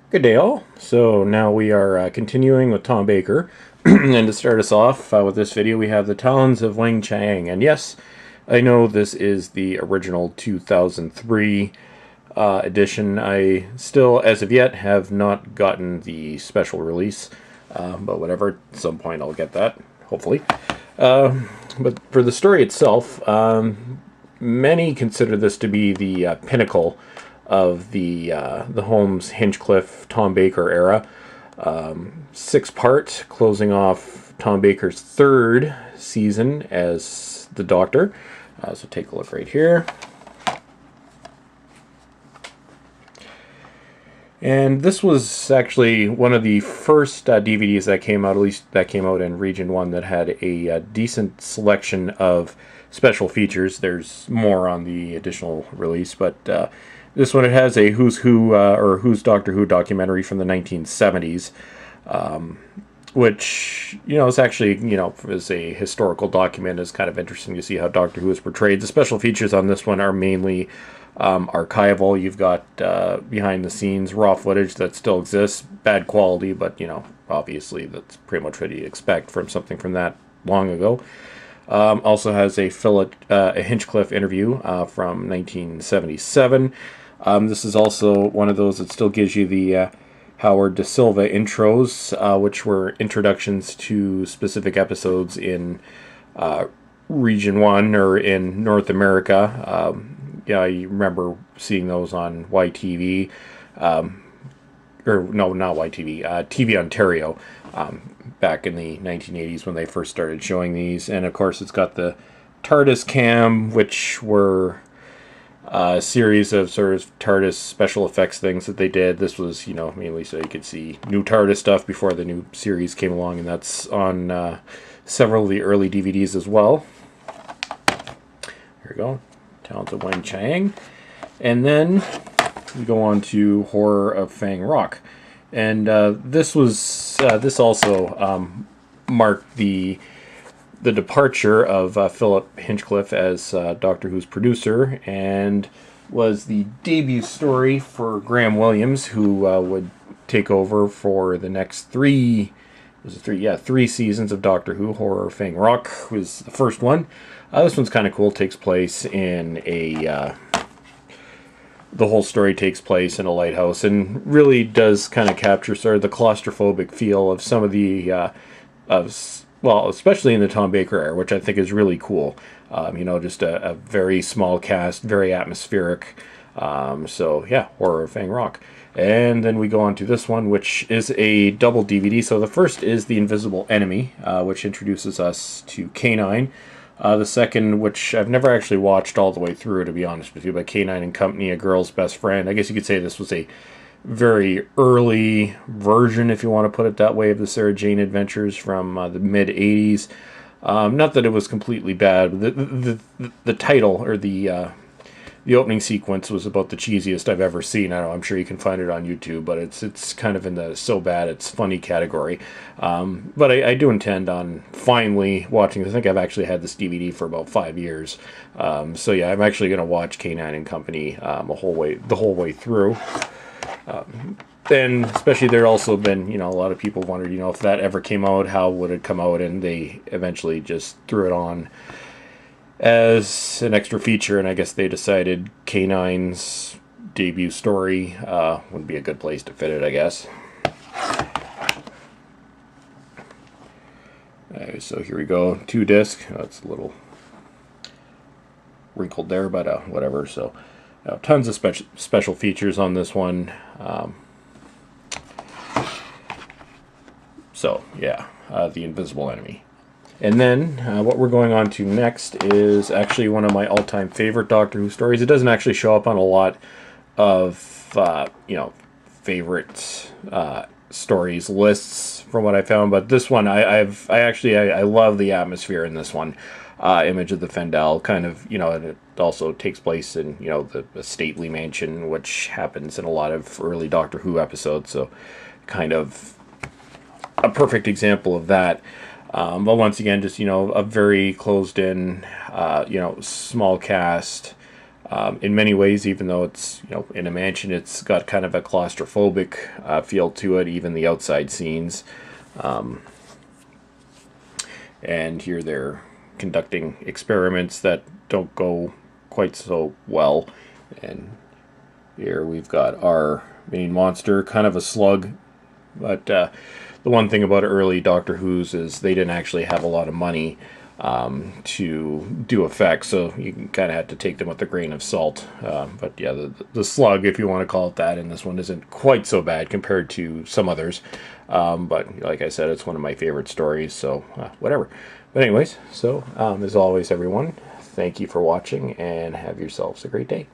Good day, all. So now we are continuing with Tom Baker. And to start us off with this video, we have the Talons of Weng-chiang. And yes, I know this is the original 2003 edition. I still, as of yet, have not gotten the special release. But whatever, at some point I'll get that, hopefully. But for the story itself, many consider this to be the pinnacle of the Holmes, Hinchcliffe, Tom Baker era. 6-part, closing off Tom Baker's third season as the Doctor. So take a look right here. And this was actually one of the first DVDs that came out, at least that came out in Region 1, that had a decent selection of special features. There's more on the additional release, but this one, it has a Who's Who, or Who's Doctor Who documentary from the 1970s, which, is actually, as a historical document, is kind of interesting to see how Doctor Who is portrayed. The special features on this one are mainly archival. You've got behind the scenes raw footage that still exists, bad quality, but obviously that's pretty much what you expect from something from that long ago. Also has a Hinchcliffe interview from 1977. This is also one of those that still gives you the Howard Da Silva intros, which were introductions to specific episodes in Region 1 or in North America. Yeah, I remember seeing those on YTV, or no, not YTV, TV Ontario, back in the 1980s when they first started showing these. And of course, it's got the TARDIS cam, which were a series of sort of TARDIS special effects things that they did. This was, mainly so you could see new TARDIS stuff before the new series came along, and that's on several of the early DVDs as well. Here we go. Talons of Weng-chiang. And then we go on to Horror of Fang Rock. And this also marked the departure of Philip Hinchcliffe as Doctor Who's producer, and was the debut story for Graham Williams, who would take over for the next three seasons of Doctor Who. Horror of Fang Rock was the first one. This one's kind of cool. It takes place in the whole story takes place in a lighthouse, and really does kind of capture sort of the claustrophobic feel of some of the especially in the Tom Baker era, which I think is really cool. Just a very small cast, very atmospheric. So yeah, Horror of Fang Rock. And then we go on to this one, which is a double DVD. So the first is The Invisible Enemy, which introduces us to K9. The second, which I've never actually watched all the way through, to be honest with you, but K9 and Company, A Girl's Best Friend. I guess you could say this was a very early version, if you want to put it that way, of the Sarah Jane Adventures from the mid-'80s. Not that it was completely bad. The title, or the opening sequence, was about the cheesiest I've ever seen. I don't know, I'm sure you can find it on YouTube, but it's kind of in the so bad it's funny category. But I do intend on finally watching. I think I've actually had this DVD for about 5 years. So yeah, I'm actually going to watch K9 and Company the whole way through. And especially there also been, a lot of people wondered, if that ever came out, how would it come out? And they eventually just threw it on as an extra feature, and I guess they decided K9's debut story would be a good place to fit it, I guess. So here we go, 2-disc. That's a little wrinkled there, but whatever. So tons of special features on this one. So yeah, The Invisible Enemy. And then what we're going on to next is actually one of my all-time favorite Doctor Who stories. It doesn't actually show up on a lot of favorite stories lists from what I found, but this one I love the atmosphere in this one. Image of the Fendahl, kind of, and it also takes place in the stately mansion, which happens in a lot of early Doctor Who episodes. So kind of a perfect example of that. But once again, just, a very closed-in, small cast, In many ways, even though it's, in a mansion, it's got kind of a claustrophobic feel to it, even the outside scenes. And here they're conducting experiments that don't go quite so well. And here we've got our main monster, kind of a slug. But the one thing about early Doctor Who's is they didn't actually have a lot of money to do effects, so you kind of had to take them with a grain of salt. But yeah, the slug, if you want to call it that, in this one isn't quite so bad compared to some others. But like I said, it's one of my favorite stories, so whatever. But anyways, so as always, everyone, thank you for watching, and have yourselves a great day.